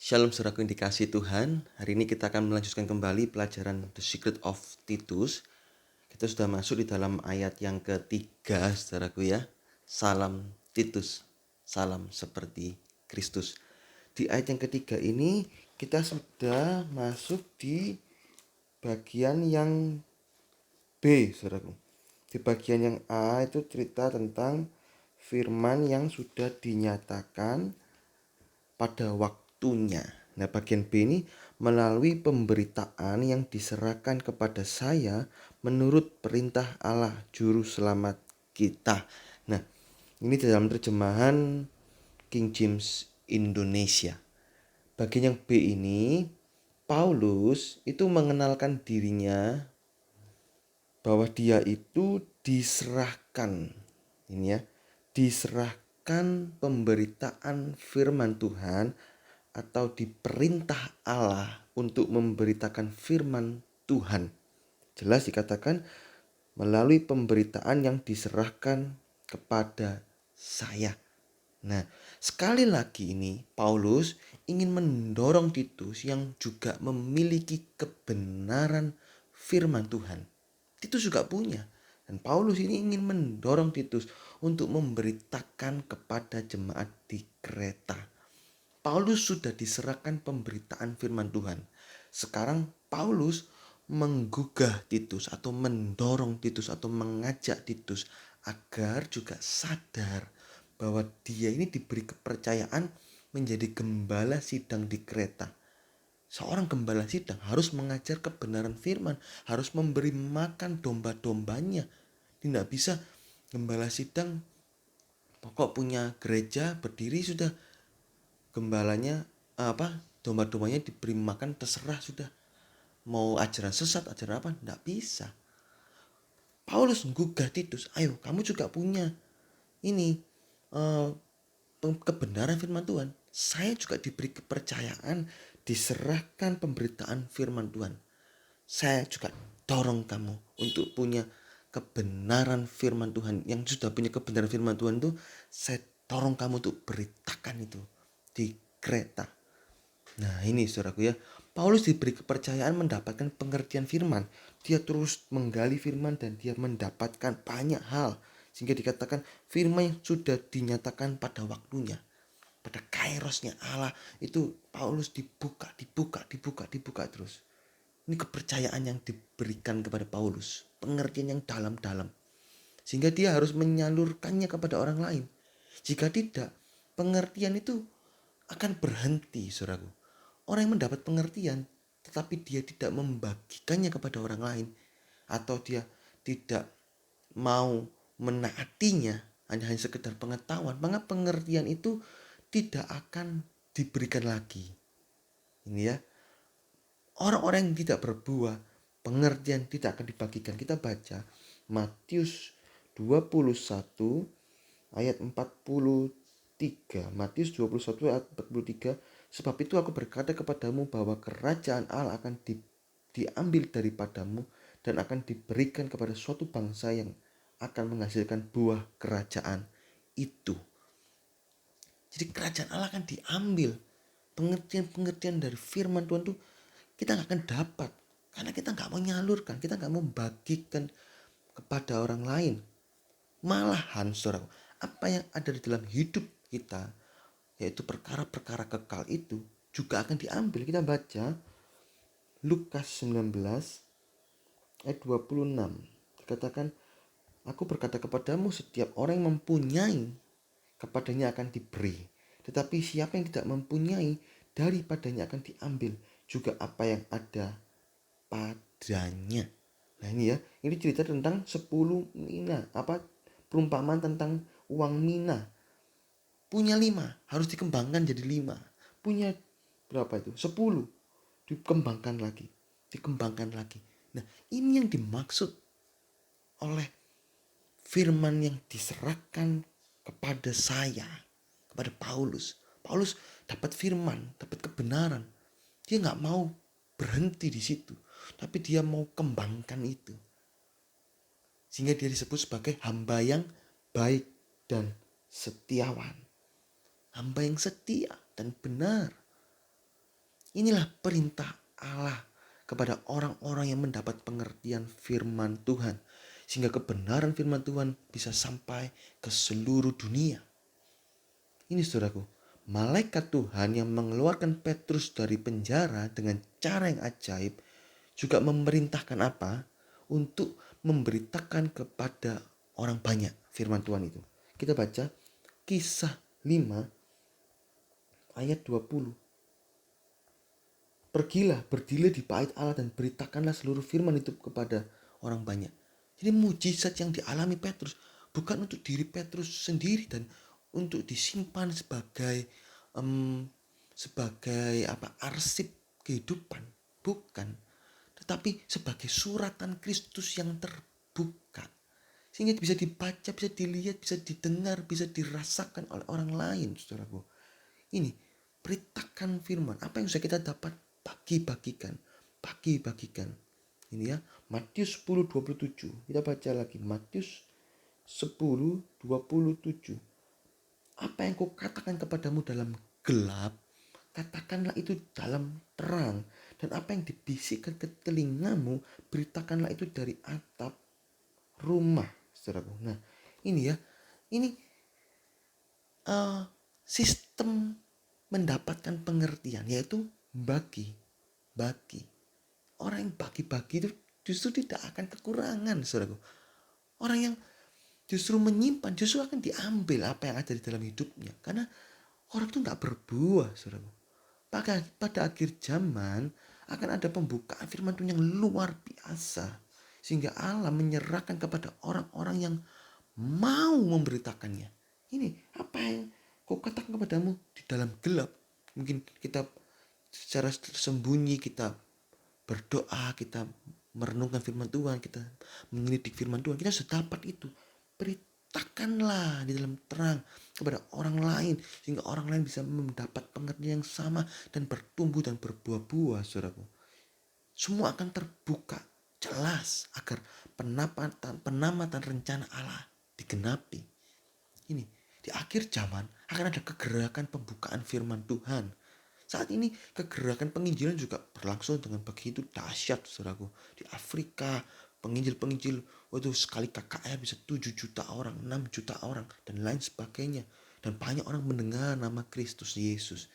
Shalom saudaraku yang dikasihi Tuhan. Hari ini kita akan melanjutkan kembali pelajaran The Secret of Titus. Kita sudah masuk di dalam ayat yang ketiga saudaraku ya. Salam Titus, salam seperti Kristus. Di ayat yang ketiga ini kita sudah masuk di bagian yang B saudaraku. Di bagian yang A itu cerita tentang firman yang sudah dinyatakan pada waktunya. Nah, bagian B ini melalui pemberitaan yang diserahkan kepada saya menurut perintah Allah Juru Selamat kita. Nah, ini dalam terjemahan King James Indonesia. Bagian yang B ini, Paulus itu mengenalkan dirinya bahwa dia itu diserahkan. Ini ya, diserahkan pemberitaan firman Tuhan atau diperintah Allah untuk memberitakan firman Tuhan. Jelas dikatakan melalui pemberitaan yang diserahkan kepada saya. Nah, sekali lagi ini Paulus ingin mendorong Titus yang juga memiliki kebenaran firman Tuhan. Titus juga punya. Dan Paulus ini ingin mendorong Titus untuk memberitakan kepada jemaat di Kreta. Paulus sudah diserahkan pemberitaan firman Tuhan. Sekarang Paulus menggugah Titus atau mendorong Titus atau mengajak Titus agar juga sadar bahwa dia ini diberi kepercayaan menjadi gembala sidang di Kreta. Seorang gembala sidang harus mengajar kebenaran firman, harus memberi makan domba-dombanya. Tidak bisa gembala sidang pokok punya gereja berdiri sudah gembalanya domba-dombanya diberi makan terserah sudah. Mau ajaran sesat, ajaran apa, tidak bisa. Paulus menggugah Titus, ayo kamu juga punya ini kebenaran firman Tuhan. Saya juga diberi kepercayaan, diserahkan pemberitaan firman Tuhan. Saya juga dorong kamu untuk punya kebenaran firman Tuhan. Yang sudah punya kebenaran firman Tuhan itu, saya dorong kamu untuk beritakan itu di Kreta. Nah ini saudaraku ya, Paulus diberi kepercayaan mendapatkan pengertian firman. Dia terus menggali firman dan dia mendapatkan banyak hal. Sehingga dikatakan firman yang sudah dinyatakan pada waktunya. Pada kairosnya Allah itu Paulus dibuka terus. Ini kepercayaan yang diberikan kepada Paulus. Pengertian yang dalam-dalam. Sehingga dia harus menyalurkannya kepada orang lain. Jika tidak, pengertian itu akan berhenti, saudaraku. Orang yang mendapat pengertian, tetapi dia tidak membagikannya kepada orang lain, atau dia tidak mau menaatinya, hanya sekedar pengetahuan, maka pengertian itu tidak akan diberikan lagi. Ini ya, orang-orang yang tidak berbuah, pengertian tidak akan dibagikan. Kita baca Matius 21 ayat 43. Matius 21 ayat 43. Sebab itu aku berkata kepadamu bahwa kerajaan Allah akan diambil daripadamu dan akan diberikan kepada suatu bangsa yang akan menghasilkan buah kerajaan itu. Jadi kerajaan Allah akan diambil. Pengertian-pengertian dari firman Tuhan itu kita gak akan dapat. Karena kita gak mau menyalurkan, kita gak mau membagikan kepada orang lain. Malahan saudara, apa yang ada di dalam hidup kita, yaitu perkara-perkara kekal itu juga akan diambil. Kita baca Lukas 19 ayat 26. Dikatakan, aku berkata kepadamu, setiap orang yang mempunyai, kepadanya akan diberi. Tetapi siapa yang tidak mempunyai, daripadanya akan diambil juga apa yang ada padanya. Nah ini ya, ini cerita tentang 10 mina, perumpamaan tentang uang mina. Punya 5, harus dikembangkan jadi 5. Punya berapa itu? 10, dikembangkan lagi. Nah ini yang dimaksud oleh firman yang diserahkan kepada saya, kepada Paulus. Paulus dapat firman, dapat kebenaran. Dia gak mau berhenti di situ, tapi dia mau kembangkan itu. Sehingga dia disebut sebagai hamba yang baik dan setiawan. Hamba yang setia dan benar. Inilah perintah Allah kepada orang-orang yang mendapat pengertian firman Tuhan. Sehingga kebenaran firman Tuhan bisa sampai ke seluruh dunia. Ini saudaraku, malaikat Tuhan yang mengeluarkan Petrus dari penjara dengan cara yang ajaib juga memerintahkan apa? Untuk memberitakan kepada orang banyak firman Tuhan itu. Kita baca Kisah 5 ayat 20. Pergilah, berdiri di bait Allah dan beritakanlah seluruh firman itu kepada orang banyak. Jadi mujizat yang dialami Petrus bukan untuk diri Petrus sendiri dan untuk disimpan sebagai arsip kehidupan, bukan, tetapi sebagai suratan Kristus yang terbuka, sehingga bisa dibaca, bisa dilihat, bisa didengar, bisa dirasakan oleh orang lain, saudaraku. Ini beritakan firman, apa yang sudah kita dapat, bagi-bagikan. Ini ya, Matius 10:27. Kita baca lagi Matius 10:27. Apa yang kau katakan kepadamu dalam gelap, katakanlah itu dalam terang. Dan apa yang dibisikkan ke telingamu, beritakanlah itu dari atap rumah, saudaraku. Nah, ini ya, ini sistem mendapatkan pengertian, yaitu bagi. Orang yang bagi-bagi itu justru tidak akan kekurangan, saudaraku. Orang yang justru menyimpan, justru akan diambil apa yang ada di dalam hidupnya. Karena orang itu tidak berbuah, saudaraku. Pada akhir zaman akan ada pembukaan firman Tuhan yang luar biasa. Sehingga Allah menyerahkan kepada orang-orang yang mau memberitakannya. Ini apa yang kau katakan kepadamu di dalam gelap. Mungkin kita secara tersembunyi kita berdoa, kita merenungkan firman Tuhan, kita menyelidik firman Tuhan, kita sudah dapat itu. Beritakanlah di dalam terang kepada orang lain, sehingga orang lain bisa mendapat pengertian yang sama dan bertumbuh dan berbuah-buah, saudaraku. Semua akan terbuka jelas agar penamatan rencana Allah digenapi. Ini di akhir zaman akan ada kegerakan pembukaan firman Tuhan. Saat ini kegerakan penginjilan juga berlangsung dengan begitu dahsyat, saudaraku. Di Afrika, penginjil waktu sekali KKR bisa 7 juta orang, 6 juta orang, dan lain sebagainya. Dan banyak orang mendengar nama Kristus Yesus.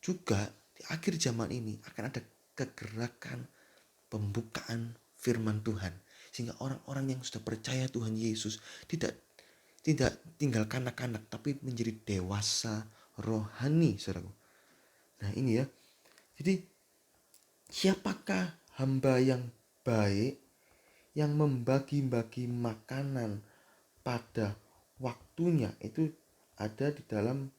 Juga di akhir zaman ini akan ada kegerakan pembukaan firman Tuhan. Sehingga orang-orang yang sudah percaya Tuhan Yesus tidak tinggal kanak-kanak, tapi menjadi dewasa rohani, saudaraku. Nah ini ya, jadi siapakah hamba yang baik yang membagi-bagi makanan pada waktunya? Itu ada di dalam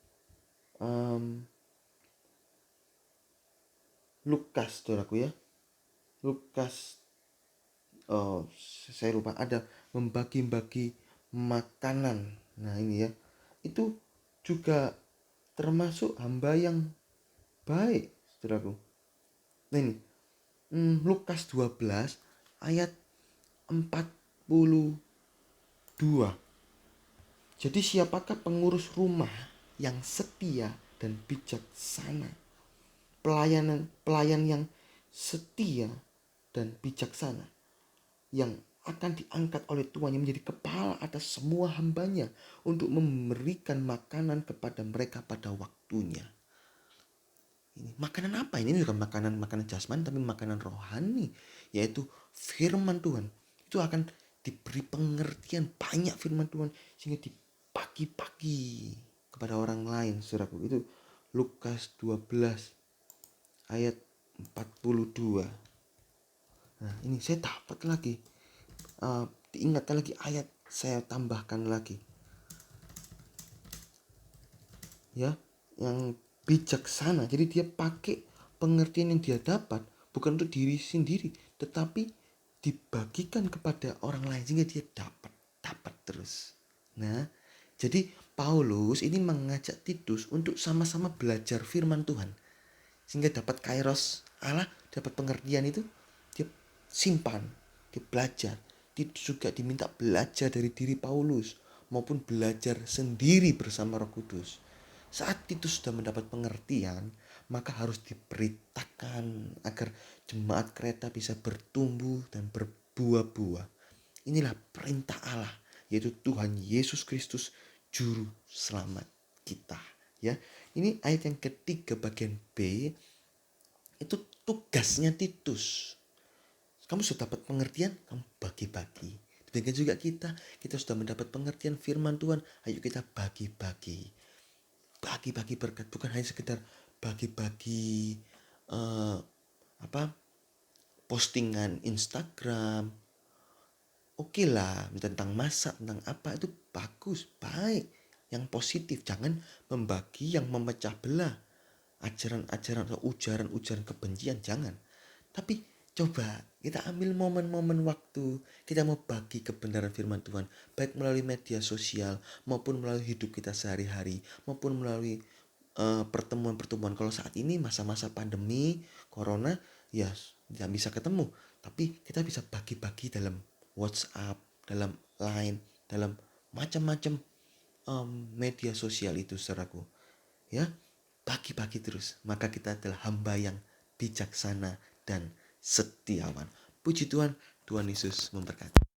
Lukas, saudaraku ya. Lukas, saya lupa, ada membagi-bagi makanan. Nah ini ya, itu juga termasuk hamba yang baik, saudaraku. Nah ini Lukas 12 ayat 42. Jadi siapakah pengurus rumah yang setia dan bijaksana? Pelayan yang setia dan bijaksana, yang akan diangkat oleh Tuhan, yang menjadi kepala atas semua hambanya untuk memberikan makanan kepada mereka pada waktunya. Ini makanan apa ini? Ini bukan makanan jasmani, tapi makanan rohani, yaitu firman Tuhan. Itu akan diberi pengertian banyak firman Tuhan sehingga dibagi-bagi kepada orang lain, saudaraku. Itu Lukas 12 ayat 42. Nah ini saya dapat lagi, diingatkan lagi ayat, saya tambahkan lagi ya, yang bijaksana. Jadi dia pakai pengertian yang dia dapat bukan untuk diri sendiri, tetapi dibagikan kepada orang lain sehingga dia dapat terus. Nah jadi Paulus ini mengajak Titus untuk sama-sama belajar firman Tuhan, sehingga dapat kairos Allah, dapat pengertian itu, dia simpan, dia belajar. Titus juga diminta belajar dari diri Paulus maupun belajar sendiri bersama Roh Kudus. Saat Titus sudah mendapat pengertian, maka harus diberitakan agar jemaat kereta bisa bertumbuh dan berbuah-buah. Inilah perintah Allah, yaitu Tuhan Yesus Kristus juru selamat kita. Ya, ini ayat yang ketiga bagian B, itu tugasnya Titus. Kamu sudah dapat pengertian, kamu bagi-bagi. Demikian juga kita sudah mendapat pengertian firman Tuhan, ayo kita bagi-bagi. Bagi-bagi berkat, bukan hanya sekedar bagi-bagi postingan Instagram. Oke lah, tentang masak, tentang apa, itu bagus, baik, yang positif. Jangan membagi yang memecah belah, ajaran-ajaran atau ujaran-ujaran kebencian, jangan. Tapi coba kita ambil momen-momen waktu, kita mau bagi kebenaran firman Tuhan, baik melalui media sosial maupun melalui hidup kita sehari-hari, maupun melalui pertemuan-pertemuan. Kalau saat ini masa-masa pandemi corona, ya tidak bisa ketemu, tapi kita bisa bagi-bagi dalam WhatsApp, dalam Line, dalam macam-macam media sosial itu, saudaraku. Ya, bagi-bagi terus, maka kita adalah hamba yang bijaksana dan setiawan. Puji Tuhan, Tuhan Yesus memberkati.